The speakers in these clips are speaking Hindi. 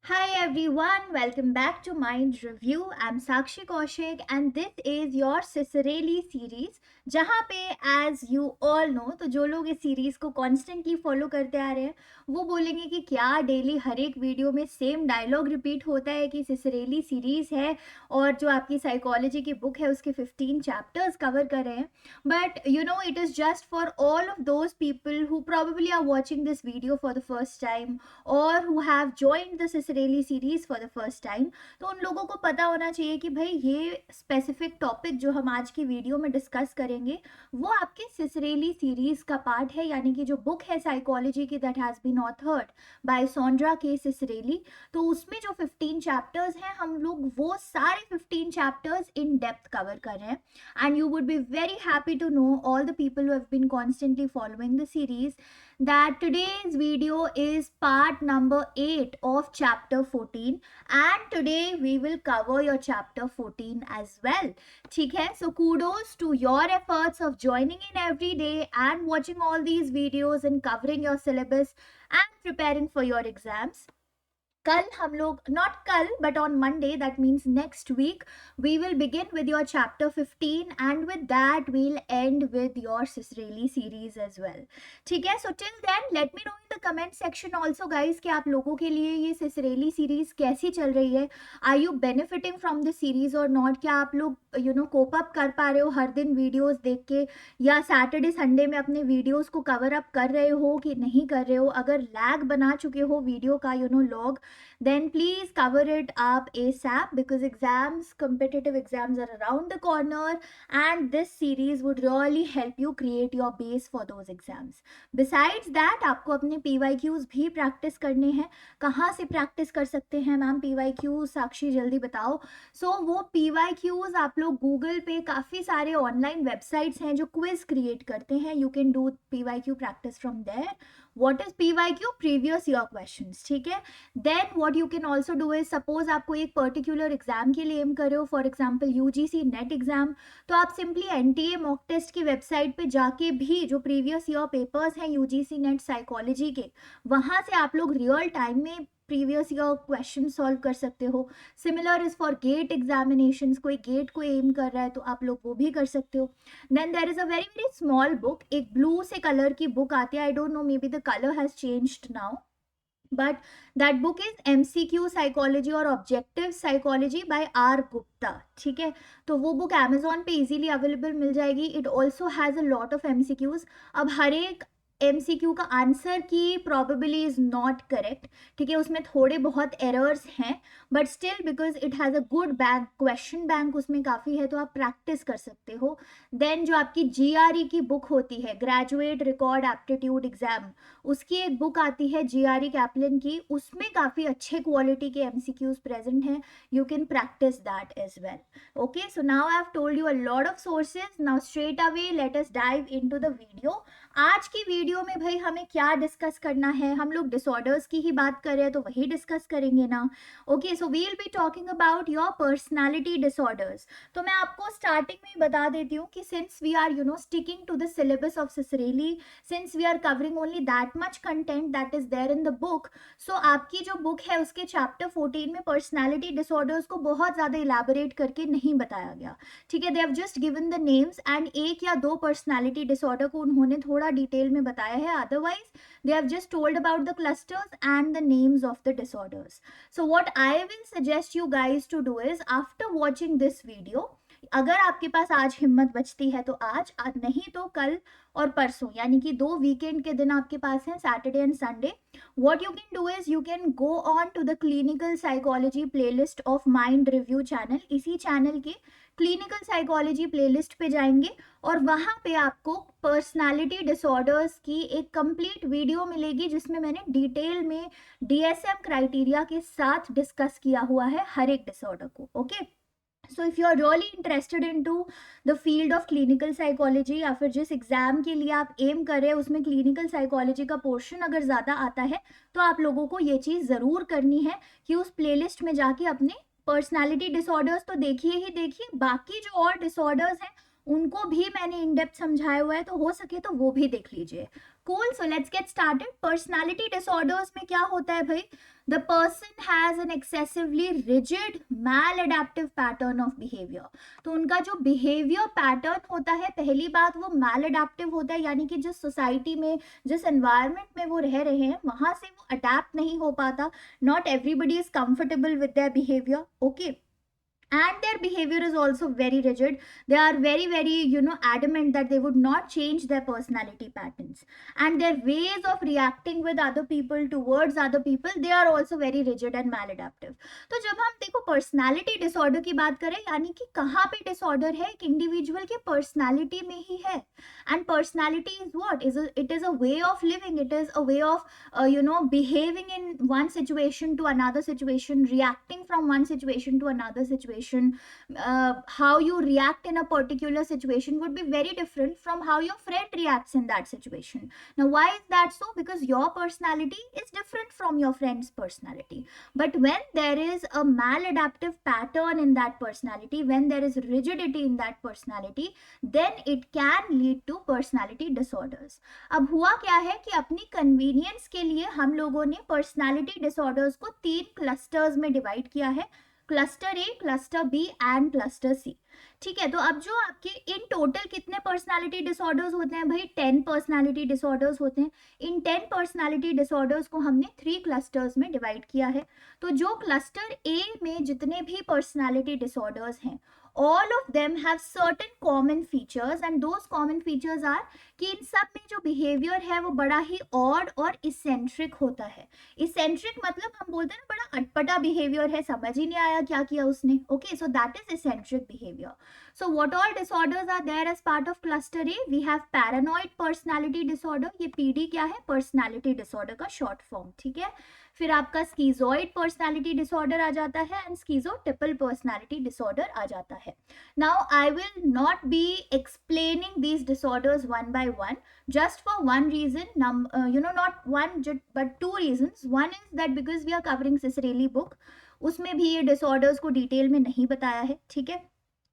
Hi everyone, welcome back to Mind Review. I'm Sakshi Kaushik and this is your Cicerelli series जहाँ पे as you all know तो जो लोग इस सीरीज को कॉन्स्टेंटली फॉलो करते आ रहे हैं वो बोलेंगे कि क्या डेली हर एक वीडियो में सेम डायलॉग रिपीट होता है कि सिसरेली सीरीज है और जो आपकी साइकोलॉजी की बुक है उसके 15 चैप्टर्स कवर कर रहे हैं. But you know, it is just for all of those people who probably are watching this video for the first time और who have joined the सिसरेली series for the first time. तो उन लोगों को पता होना चाहिए कि भाई ये स्पेसिफिक टॉपिक जो हम आज की वीडियो में डिस्कस करेंगे वो आपके सिसरेली सीरीज का पार्ट है, यानी कि जो बुक है साइकोलॉजी की that has been authored bye सॉन्ड्रा के सिसरेली. तो उसमें जो 15 चैप्टर्स हैं हम लोग वो सारे 15 चैप्टर्स इन डेप्थ कवर कर रहे हैं. And you would be very happy to know, all the people who have been constantly following the series, that today's video is part number 8 of chapter 14 and today we will cover your chapter 14 as well. ठीक है, so kudos to your efforts of joining in every day and watching all these videos and covering your syllabus and preparing for your exams. कल हम लोग, नॉट कल but on Monday, that means next week, we will begin with your chapter 15 and with that we'll and with your सिसरेली series as well. ठीक है, so till then let me know in the comment section also guys कि आप लोगों के लिए ये सिसरेली सीरीज कैसी चल रही है. Are you benefiting from the series और नॉट? क्या आप लोग कोप अप कर पा रहे हो हर दिन वीडियोज देख के, या सैटरडे संडे में अपने वीडियोज को कवर अप कर रहे हो कि नहीं कर रहे हो? अगर लैग बना चुके हो वीडियो का log, then please cover it up ASAP because exams, competitive exams are around the corner and this series would really help you create your base for those exams. Besides that, आपको अपने PYQs भी प्रैक्टिस करने हैं. कहाँ से प्रैक्टिस कर सकते हैं मैम PYQs? साक्षी जल्दी बताओ. सो वो PYQs आप लोग गूगल पे काफ़ी सारे ऑनलाइन वेबसाइट्स हैं जो क्विज क्रिएट करते हैं. You can do PYQ practice from there. What is PYQ? Previous year questions. ठीक है, then what you can also do is, suppose आपको एक particular exam के लिए एम कर रहे हो, for example UGC net exam, तो आप सिंपली NTA मॉक टेस्ट की वेबसाइट पे जाके भी जो प्रीवियस ईयर पेपर्स हैं UGC नेट साइकोलॉजी के, वहाँ से आप लोग रियल टाइम में प्रीवियस ईयर क्वेश्चन सॉल्व कर सकते हो. Similar is for gate examinations, कोई गेट को एम कर रहा है तो आप लोग वो भी कर सकते हो. Then there is a very very small book, एक ब्लू से कलर की बुक आती है. I don't know, may be the colour has changed now, but that book is MCQ psychology और objective psychology bye R Gupta. ठीक है, तो वो बुक अमेजोन पे इजीली अवेलेबल मिल जाएगी. It also has a lot of MCQs. अब हर एक MCQ का आंसर की प्रोबेबली इज नॉट करेक्ट. ठीक है, उसमें थोड़े बहुत एरर्स हैं, but still because it has a good bank, question bank उसमें काफ़ी है, तो आप प्रैक्टिस कर सकते हो. देन जो आपकी GRE की बुक होती है, ग्रेजुएट रिकॉर्ड एप्टीट्यूड एग्जाम, उसकी एक बुक आती है GRE कैप्लन की, उसमें काफ़ी अच्छे क्वालिटी के MCQs प्रेजेंट हैं. You can practice that as well. Okay, so now I have told you a lot of sources. Now straight away let us dive into the video. आज की वीडियो में भाई हमें क्या डिस्कस करना है? हम लोग डिसऑर्डर्स की ही बात कर रहे हैं तो वही डिस्कस करेंगे ना. Okay, so we will be talking about your personality disorders. तो मैं आपको स्टार्टिंग में ही बता देती हूँ कि since we are sticking to the syllabus of सिसरेली, since we are covering only that much content that is there in the book, सो आपकी जो बुक है उसके चैप्टर 14 में पर्सनालिटी डिसऑर्डर्स को बहुत ज़्यादा इलेबोरेट करके नहीं बताया गया. ठीक है, they have just given the names and एक या दो पर्सनालिटी डिसऑर्डर को उन्होंने थोड़ा डिटेल में बताया है. Otherwise they have just told about the clusters and the names of the disorders. So what I will suggest you guys to do is, after watching this video, अगर आपके पास आज हिम्मत बचती है तो आज नहीं तो कल और परसों, यानी कि 2 वीकेंड के दिन आपके पास हैं, Saturday and Sunday. what you can do is you can go on to the clinical psychology playlist of mind review channel. इसी चैनल के क्लिनिकल साइकोलॉजी प्लेलिस्ट पे जाएंगे और वहाँ पे आपको पर्सनालिटी डिसऑर्डर्स की एक कंप्लीट वीडियो मिलेगी जिसमें मैंने डिटेल में DSM क्राइटेरिया के साथ डिस्कस किया हुआ है हर एक डिसऑर्डर को. Okay, so if you are really interested into the field of clinical psychology, या फिर जिस एग्जाम के लिए आप एम कर रहे हैं उसमें क्लिनिकल साइकोलॉजी का पोर्शन अगर ज़्यादा आता है, तो आप लोगों को ये चीज़ ज़रूर करनी है कि उस प्लेलिस्ट में जाके अपने पर्सनालिटी डिसऑर्डर्स तो देखिए ही देखिए, बाकी जो और डिसऑर्डर्स हैं उनको भी मैंने इन डेप्थ समझाया हुआ है, तो हो सके तो वो भी देख लीजिए। Cool, so let's get started. Personality disorders में क्या होता है भाई, the person has an excessively rigid mail pattern of behaviour. तो उनका जो बिहेवियर पैटर्न होता है, पहली बात वो मैल होता है, यानी कि जिस सोसाइटी में, जिस एनवायरमेंट में वो रह रहे हैं वहां से वो अडेप्ट नहीं हो पाता। Not everybody is comfortable with their behaviour, okay, and their behavior is also very rigid. They are very very adamant that they would not change their personality patterns, and their ways of reacting with other people, towards other people, they are also very rigid and maladaptive. तो जब हम देखो पर्सनालिटी डिसऑर्डर की बात करें, यानी कि कहाँ पे डिसऑर्डर है, एक इंडिविजुअल के पर्सनालिटी में ही है। And personality is what is, it is a way of living, it is a way of behaving in one situation to another situation, reacting from one situation to another situation. How you react in a particular situation would be very different from how your friend reacts in that situation. Now why is that so? Because your personality is different from your friend's personality. But when there is a maladaptive pattern in that personality, when there is rigidity in that personality, then it can lead to personality disorders. अब हुआ क्या है कि अपनी कन्वीनियंस के लिए हम लोगों ने पर्सनालिटी डिसऑर्डर्स को 3 क्लस्टर्स में डिवाइड किया है, cluster A, cluster B and cluster सी। ठीक है, तो अब जो आपके इन टोटल कितने पर्सनालिटी डिसऑर्डर्स होते हैं भाई, 10 पर्सनालिटी डिसऑर्डर्स होते हैं। इन 10 पर्सनालिटी डिसऑर्डर्स को हमने 3 क्लस्टर्स में डिवाइड किया है। तो जो क्लस्टर ए में जितने भी पर्सनालिटी डिसऑर्डर्स हैं, all of them have certain common features, and those common features are कि इन सब में जो बिहेवियर है वो बड़ा ही ऑड और इसेंट्रिक होता है। इसेंट्रिक मतलब हम बोलते हैं ना, बड़ा अटपटा बिहेवियर है, समझ ही नहीं आया क्या किया उसने, okay, so that is eccentric behaviour. So what all disorders are there as part of cluster A? We have paranoid personality disorder, ये पीडी क्या है, पर्सनालिटी डिसऑर्डर का शॉर्ट फॉर्म, ठीक है। फिर आपका स्कीजॉइड पर्सनालिटी डिसऑर्डर आ जाता है, एंड स्कीजोटिपल पर्सनालिटी डिसऑर्डर आ जाता है। Now I will not be explaining these disorders one by one, just for one reason, not one but 2 reasons. One is that because we are covering Cicerelli book, उसमें भी ये डिसऑर्डर्स को डिटेल में नहीं बताया है, ठीक है।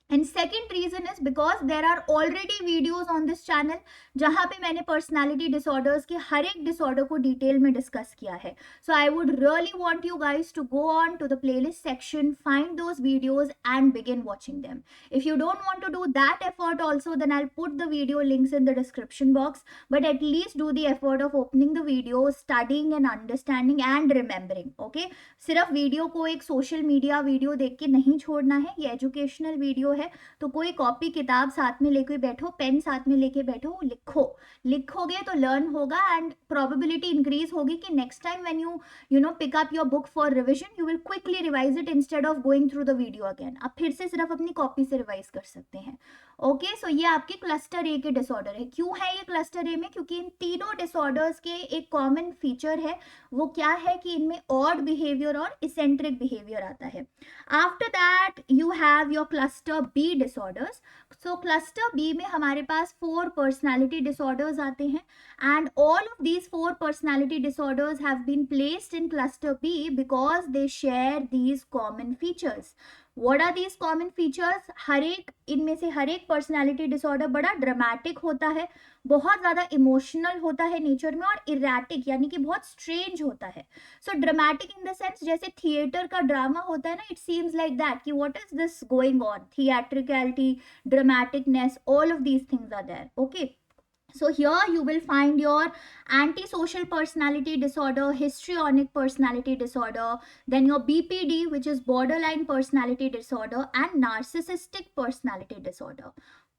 And second reason is because there are already videos on this channel जहां पे मैंने पर्सनालिटी डिसऑर्डर्स के हर एक डिसऑर्डर को डिटेल में डिस्कस किया है। सो I would really want you guys to go on to the playlist section, find those videos and begin watching them. If you don't want to do that effort also, then I put the video links in the description box, but at least do the effort of opening the video, studying and understanding and remembering, okay. सिर्फ वीडियो को एक सोशल मीडिया वीडियो देख के नहीं छोड़ना है, ये एजुकेशनल वीडियो है, तो कोई कॉपी किताब साथ में लेके बैठो, पेन साथ में लेके बैठो, लिखो, लिखोगे तो लर्न होगा, एंड प्रोबेबिलिटी इंक्रीज होगी कि next time when you pick up your book for revision, you will quickly revise it instead of going through the video again. आप फिर से सिर्फ अपनी कॉपी से रिवाइज कर सकते हैं, ओके। सो ये आपके क्लस्टर ए के डिसऑर्डर है। क्यों है ये क्लस्टर ए में? क्योंकि इन तीनों डिसऑर्डर्स के एक कॉमन फीचर है, वो क्या है कि इनमें ऑड बिहेवियर और इसेंट्रिक बिहेवियर आता है। After that you have your cluster B disorders. So cluster B में हमारे पास 4 पर्सनालिटी डिसऑर्डर्स आते हैं, and all of these 4 personality disorders have been placed in cluster B because they share these common features. What are these common features? हर एक इनमें से हर एक पर्सनालिटी डिसऑर्डर बड़ा ड्रामेटिक होता है, बहुत ज़्यादा इमोशनल होता है नेचर में, और इरेटिक यानी कि बहुत स्ट्रेंज होता है। सो ड्रामेटिक इन द सेंस, जैसे थिएटर का ड्रामा होता है ना, इट सीम्स लाइक दैट कि what is this going on, थिएट्रिकलिटी, ड्रामेटिकनेस, all of these things are there, okay. So here you will find your antisocial personality disorder, histrionic personality disorder, then your BPD, which is borderline personality disorder, and narcissistic personality disorder.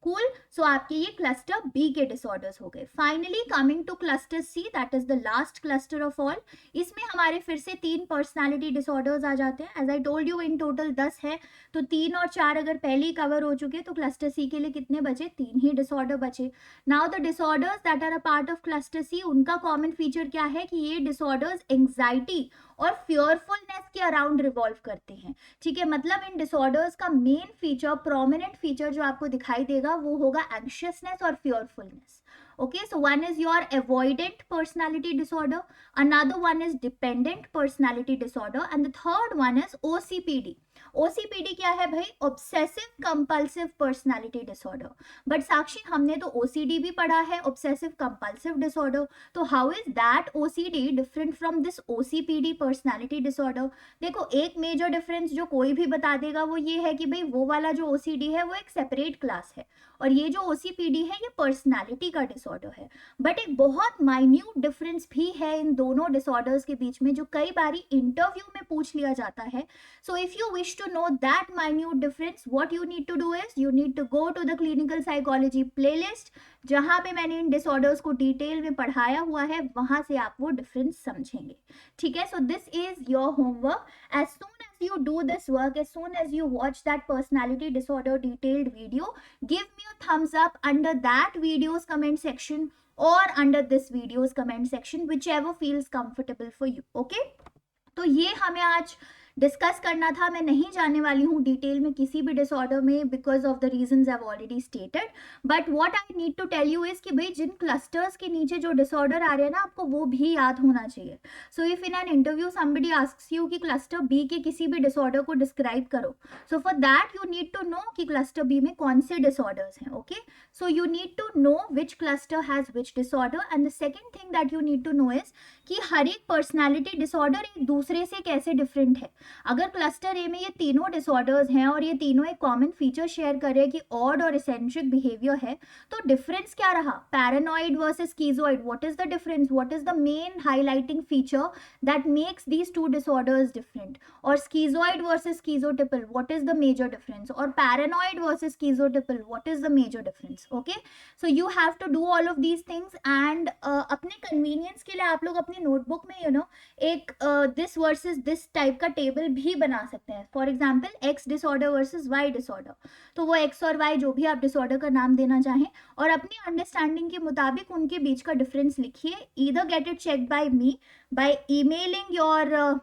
Cool. सो आपके ये क्लस्टर बी के डिसऑर्डर्स हो गए। Finally coming two cluster C, that is the last cluster of all. इसमें हमारे फिर से 3 पर्सनालिटी डिसऑर्डर्स आ जाते हैं। As I told you in total 10 है, तो 3 और 4 अगर पहले ही कवर हो चुके तो क्लस्टर सी के लिए कितने बचे? 3 ही डिसऑर्डर बचे। Now the disorders that are a part of cluster सी, उनका कॉमन फीचर क्या है कि ये डिसऑर्डर्स एंग्जाइटी और फियरफुलनेस के अराउंड रिवॉल्व करते हैं, ठीक है। मतलब इन डिसऑर्डर्स का मेन फीचर, प्रोमिनेंट फीचर जो आपको दिखाई देगा वो होगा एंग्शियसनेस और फियरफुलनेस, okay। So one is your avoidant personality disorder, another one is dependent personality disorder, and the third one is OCPD, ओसीपीडी क्या है भाई? Obsessive compulsive personality disorder. But साक्षी हमने तो ओसीडी भी पढ़ा है, ऑब्सेसिव कंपल्सिव डिसऑर्डर, तो how is that OCD different from this ओसीपीडी personality disorder? देखो एक मेजर डिफरेंस जो कोई भी बता देगा वो ये है कि भाई वो वाला जो ओसीडी है वो एक सेपरेट क्लास है और ये जो ओसीपीडी है ये पर्सनालिटी का डिसऑर्डर है। बट एक बहुत माइन्यूट डिफरेंस भी है इन दोनों डिसऑर्डर्स के बीच में जो कई बारी इंटरव्यू में पूछ लिया जाता है। So if you wish to know that minute difference, what you need to do is you need to go to the clinical psychology playlist, जहाँ पे मैंने इन डिसऑर्डर्स को डिटेल में पढ़ाया हुआ है, वहां से आप वो डिफरेंस समझेंगे। ठीक है, so this is your homework. As soon as you do this work, as soon as you watch that personality disorder detailed video, give me a thumbs up under that video's comment section or under this video's comment section, whichever feels comfortable for you. Okay, तो ये हमें आज डिस्कस करना था। मैं नहीं जाने वाली हूँ डिटेल में किसी भी डिसऑर्डर में because of the reasons I have already stated, but what I need to tell you is कि भाई जिन क्लस्टर्स के नीचे जो डिसऑर्डर आ रहे हैं ना आपको वो भी याद होना चाहिए। So if in an interview somebody asks you कि क्लस्टर बी के किसी भी डिसऑर्डर को डिस्क्राइब करो, so for that you need to know कि क्लस्टर बी में कौन से डिसऑर्डर्स हैं। Okay, so you need to know which cluster has which disorder and the second thing that you need to know is कि हर एक पर्सनैलिटी डिसऑर्डर एक दूसरे से कैसे डिफरेंट है। अगर क्लस्टर ए में ये तीनों डिसऑर्डर्स हैं और ये तीनों एक कॉमन फीचर शेयर कर रहे हैं कि ऑड और एसेंट्रिक बिहेवियर है, तो डिफरेंस क्या रहा? Paranoid versus स्कीजोइड, what is the difference? What is the main highlighting feature that makes these two disorders different? और स्कीजोइड versus स्कीजोटिपल, what is the major difference? और paranoid versus स्कीजोटिपल, what is the major difference? Okay, so you have to do all of these things and अपने कन्वीनियंस के लिए आप लोग अपनी नोटबुक में एक दिस वर्सेस दिस टाइप का टेबल भी बना सकते हैं। For example x disorder versus Y disorder, तो वो एक्स और वाई जो भी आप डिसऑर्डर का नाम देना चाहें और अपनी अंडरस्टैंडिंग के मुताबिक उनके बीच का डिफरेंस लिखिए। Either get it check bye me bye emailing your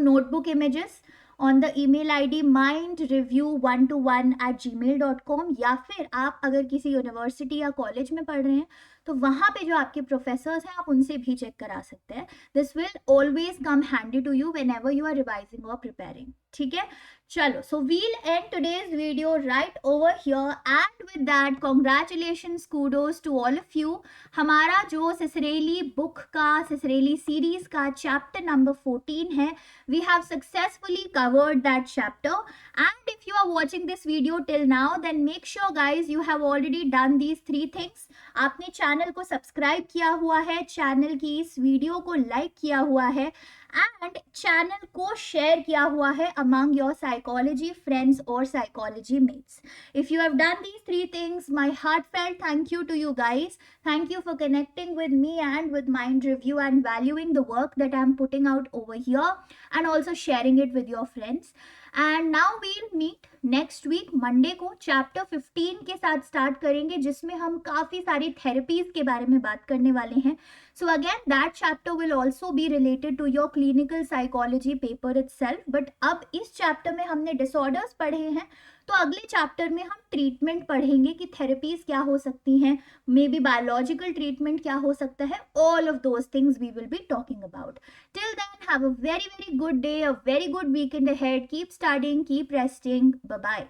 notebook images on the email ID mindreview121@gmail.com, या फिर आप अगर किसी यूनिवर्सिटी या कॉलेज में पढ़ रहे हैं तो वहाँ पे जो आपके प्रोफेसर्स हैं आप उनसे भी चेक करा सकते हैं। This will always come handy to you whenever you are revising और प्रिपेयरिंग। ठीक है, चलो, so we'll end today's video right over here and with that congratulations, kudos to all of you. हमारा जो सिसरेली बुक का, सिसरेली सीरीज का चैप्टर नंबर 14 है, we have successfully covered that chapter and if you are watching this video till now then make sure guys you have already done these 3 things. आपने चैनल को सब्सक्राइब किया हुआ है, चैनल की इस वीडियो को लाइक किया हुआ है एंड चैनल को शेयर किया हुआ है among your psychology friends or psychology mates. If you have done these 3 things, my heartfelt thank you to you guys. Thank you for connecting with me and with Mind Review and valuing the work that I'm putting out over here and also sharing it with your friends. And now we'll meet next week Monday को चैप्टर 15 के साथ स्टार्ट करेंगे जिसमें हम काफ़ी सारी थेरेपीज के बारे में बात करने वाले हैं। So again that chapter will also be related to your clinical psychology paper itself. But अब इस चैप्टर में हमने डिसऑर्डर्स पढ़े हैं, तो अगले चैप्टर में हम ट्रीटमेंट पढ़ेंगे कि थेरेपीज क्या हो सकती हैं, मे बी बायोलॉजिकल ट्रीटमेंट क्या हो सकता है। All of those things we will be talking about. Till then have a very very good day, a very good weekend ahead. Keep studying, keep resting, bye bye.